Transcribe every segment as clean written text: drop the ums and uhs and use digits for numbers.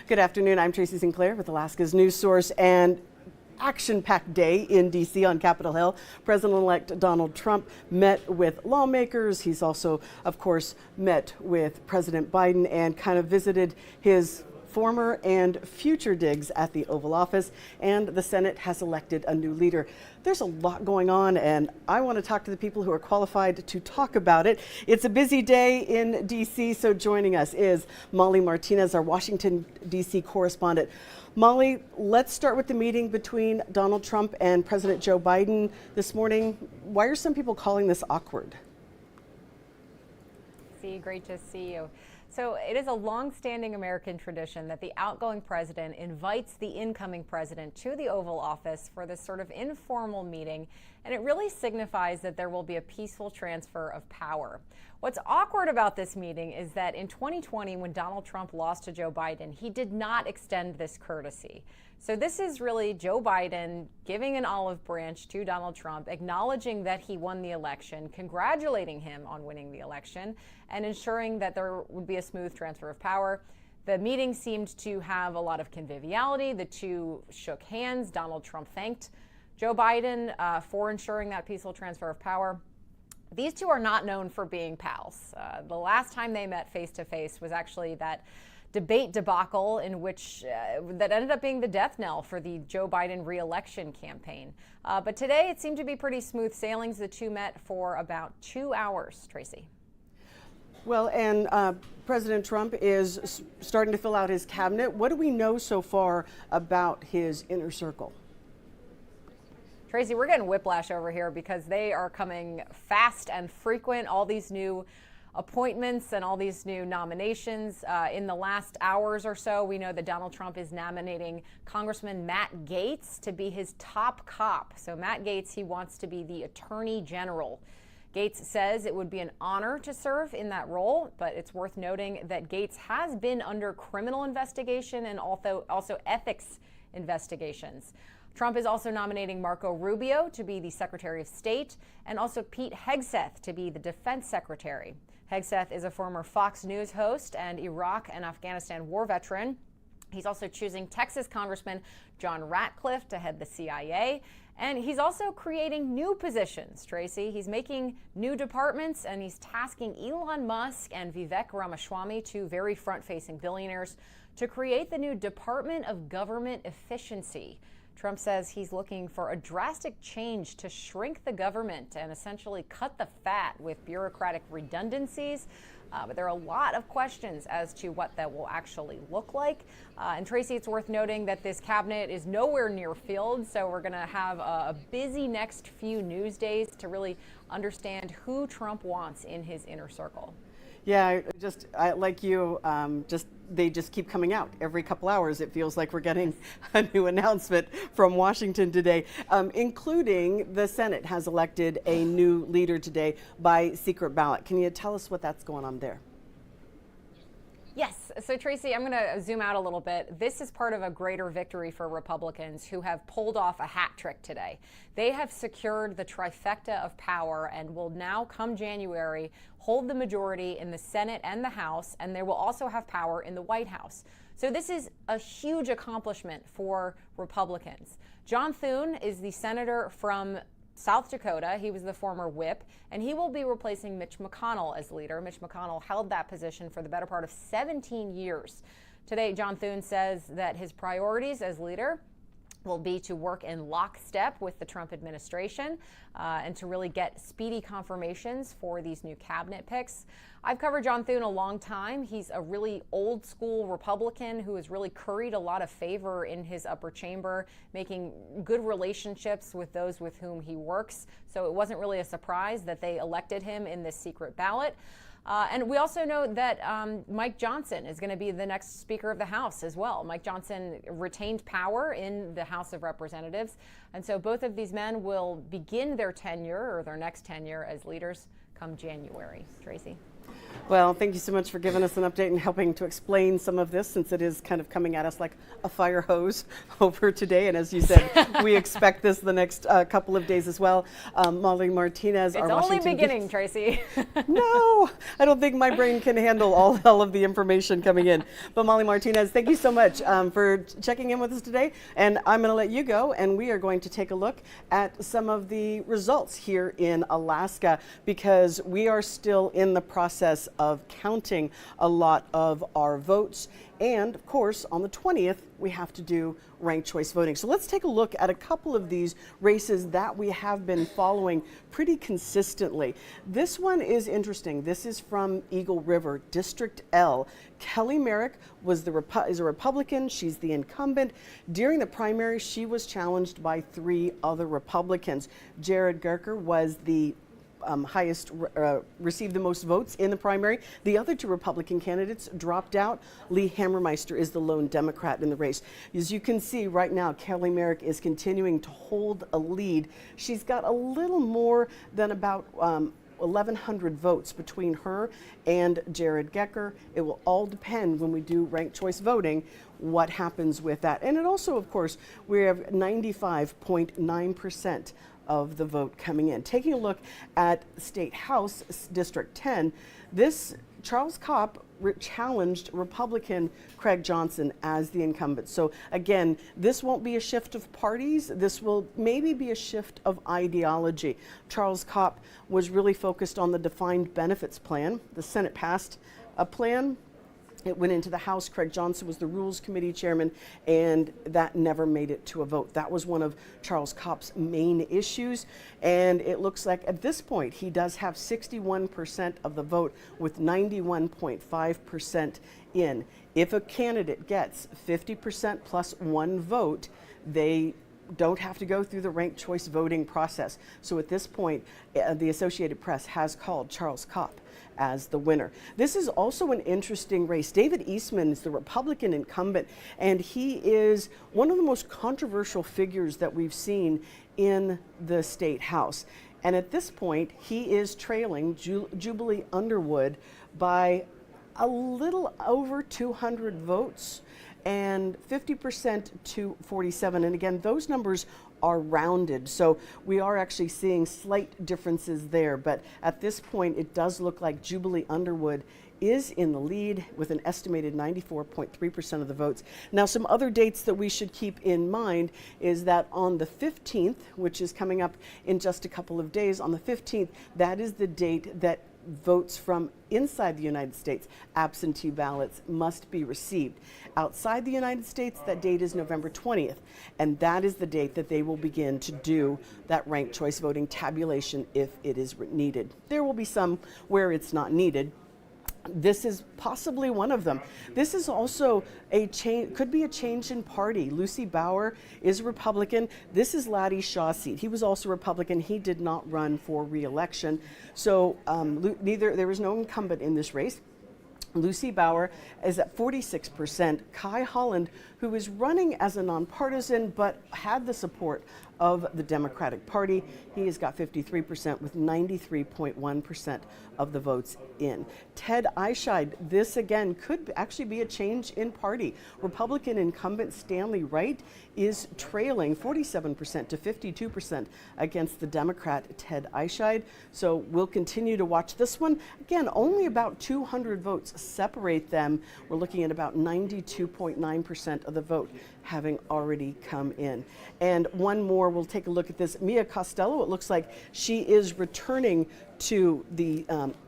Good afternoon. I'm Tracy Sinclair with Alaska's News Source, and action-packed day in D.C. on Capitol Hill. President-elect Donald Trump met with lawmakers. He's also, of course, met with President Biden and kind of visited his former and future digs at the Oval Office, and the Senate has elected a new leader. There's a lot going on, and I want to talk to the people who are qualified to talk about it. It's a busy day in D.C., so joining us is Molly Martinez, our Washington D.C. correspondent. Molly, let's start with the meeting between Donald Trump and President Joe Biden this morning. Why are some people calling this awkward? Great to see you. So it is a long-standing American tradition that the outgoing president invites the incoming president to the Oval Office for this sort of informal meeting, and it really signifies that there will be a peaceful transfer of power. What's awkward about this meeting is that in 2020, when Donald Trump lost to Joe Biden, he did not extend this courtesy. So this is really Joe Biden giving an olive branch to Donald Trump, acknowledging that he won the election, congratulating him on winning the election, and ensuring that there would be a smooth transfer of power. The meeting seemed to have a lot of conviviality. The two shook hands. Donald Trump thanked Joe Biden for ensuring that peaceful transfer of power. These two are not known for being pals. The last time they met face-to-face was actually that debate debacle in which that ended up being the death knell for the Joe Biden re-election campaign. But today it seemed to be pretty smooth sailings. The two met for about 2 hours, Tracy. Well, and President Trump is starting to fill out his cabinet. What do we know so far about his inner circle? Tracy, we're getting whiplash over here because they are coming fast and frequent. All these new appointments and all these new nominations. In the last hours or so, we know that Donald Trump is nominating Congressman Matt Gaetz to be his top cop. So Matt Gaetz, he wants to be the Attorney General. Gaetz says it would be an honor to serve in that role, but it's worth noting that Gaetz has been under criminal investigation and also ethics investigations. Trump is also nominating Marco Rubio to be the Secretary of State and also Pete Hegseth to be the Defense Secretary. Hegseth is a former Fox News host and Iraq and Afghanistan war veteran. He's also choosing Texas Congressman John Ratcliffe to head the CIA. And he's also creating new positions, Tracy. He's making new departments, and he's tasking Elon Musk and Vivek Ramaswamy, two very front-facing billionaires, to create the new Department of Government Efficiency. Trump says he's looking for a drastic change to shrink the government and essentially cut the fat with bureaucratic redundancies. But there are a lot of questions as to what that will actually look like. And Tracy, it's worth noting that this cabinet is nowhere near filled, so we're going to have a busy next few news days to really understand who Trump wants in his inner circle. Yeah, I like you, they just keep coming out every couple hours. It feels like we're getting a new announcement from Washington today, including the Senate has elected a new leader today by secret ballot. Can you tell us what that's going on there? Yes. So, Tracy, I'm going to zoom out a little bit. This is part of a greater victory for Republicans who have pulled off a hat trick today. They have secured the trifecta of power and will now, come January, hold the majority in the Senate and the House, and they will also have power in the White House. So this is a huge accomplishment for Republicans. John Thune is the senator from South Dakota. He was the former whip, and he will be replacing Mitch McConnell as leader. Mitch McConnell held that position for the better part of 17 years. Today, John Thune says that his priorities as leader will be to work in lockstep with the Trump administration and to really get speedy confirmations for these new cabinet picks. I've covered John Thune a long time. He's a really old school Republican who has really curried a lot of favor in his upper chamber, making good relationships with those with whom he works. So it wasn't really a surprise that they elected him in this secret ballot. And we also know that Mike Johnson is going to be the next Speaker of the House as well. Mike Johnson retained power in the House of Representatives. And so both of these men will begin their tenure or their next tenure as leaders come January. Tracy. Well, thank you so much for giving us an update and helping to explain some of this, since it is kind of coming at us like a fire hose over today. And as you said, we expect this the next couple of days as well. Molly Martinez, it's our only Washington beginning, Tracy. No, I don't think my brain can handle all of the information coming in. But Molly Martinez, thank you so much for checking in with us today. And I'm going to let you go, and we are going to take a look at some of the results here in Alaska, because we are still in the process of counting a lot of our votes. And of course, on the 20th, we have to do ranked choice voting. So let's take a look at a couple of these races that we have been following pretty consistently. This one is interesting. This is from Eagle River, District L. Kelly Merrick is a Republican. She's the incumbent. During the primary, she was challenged by 3 other Republicans. Jared Gerker was the received the most votes in the primary. The other 2 Republican candidates dropped out. Lee Hammermeister is the lone Democrat in the race. As you can see right now, Kelly Merrick is continuing to hold a lead. She's got a little more than about 1,100 votes between her and Jared Gerker. It will all depend when we do ranked choice voting what happens with that. And it also, of course, we have 95.9% of the vote coming in. Taking a look at State House District 10, this Charles Kopp challenged Republican Craig Johnson as the incumbent. So again, this won't be a shift of parties. This will maybe be a shift of ideology. Charles Kopp was really focused on the defined benefits plan. The Senate passed a plan. It went into the House. Craig Johnson was the Rules Committee chairman, and that never made it to a vote. That was one of Charles Kopp's main issues, and it looks like at this point he does have 61% of the vote, with 91.5% in. If a candidate gets 50% plus 1 vote, they don't have to go through the ranked choice voting process. So at this point, the Associated Press has called Charles Kopp as the winner. This is also an interesting race. David Eastman is the Republican incumbent, and he is one of the most controversial figures that we've seen in the State House. And at this point, he is trailing Jubilee Underwood by a little over 200 votes, and 50% to 47. And again, those numbers are rounded, so we are actually seeing slight differences there. But at this point, it does look like Jubilee Underwood is in the lead with an estimated 94.3% of the votes. Now, some other dates that we should keep in mind is that on the 15th, which is coming up in just a couple of days, on the 15th, that is the date that votes from inside the United States, absentee ballots, must be received. Outside the United States, that date is November 20th, and that is the date that they will begin to do that ranked choice voting tabulation if it is needed. There will be some where it's not needed. This is possibly one of them. This is also a change, could be a change in party. Lucy Bauer is a Republican. This is Laddie Shaw's seat. He was also Republican. He did not run for re-election. So there is no incumbent in this race. Lucy Bauer is at 46%. Kai Holland, who is running as a nonpartisan but had the support of the Democratic Party, he has got 53% with 93.1% of the votes in. Ted Eichscheid, this again could actually be a change in party. Republican incumbent Stanley Wright is trailing 47% to 52% against the Democrat Ted Eichscheid. So we'll continue to watch this one. Again, only about 200 votes separate them. We're looking at about 92.9% of the vote having already come in. And one more, we'll take a look at this. Mia Costello, it looks like she is returning to the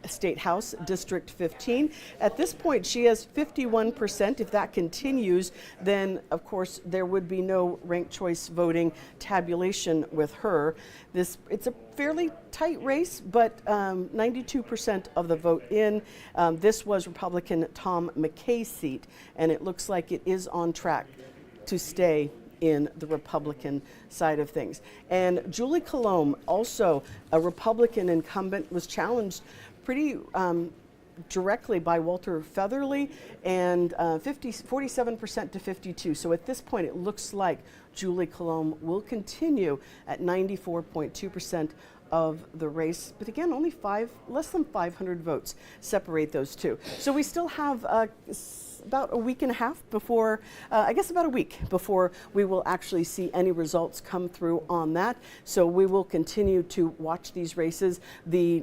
State House, District 15. It's this point, she has 51%. If that continues, then of course there would be no ranked choice voting tabulation with her. It's a fairly tight race, but 92% of the vote in. This was Republican Tom McKay's seat, and it looks like it is on track to stay in the Republican side of things. And Julie Colomb, also a Republican incumbent, was challenged pretty directly by Walter Featherly, and 47% to 52. So at this point, it looks like Julie Colomb will continue at 94.2% of the race. But again, only less than 500 votes separate those two. So we still have about a week and a half before, I guess about a week before we will actually see any results come through on that. So we will continue to watch these races. The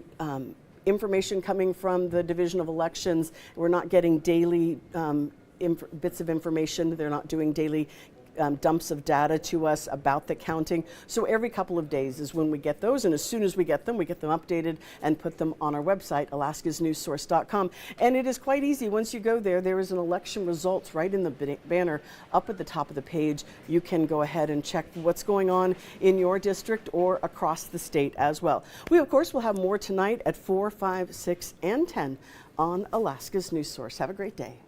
information coming from the Division of Elections, we're not getting daily bits of information. They're not doing daily dumps of data to us about the counting. So every couple of days is when we get those, and as soon as we get them updated and put them on our website, alaskasnewssource.com. And it is quite easy. Once you go there, there is an election results right in the banner up at the top of the page. You can go ahead and check what's going on in your district or across the state as well. We, of course, will have more tonight at 4, 5, 6, and 10 on Alaska's News Source. Have a great day.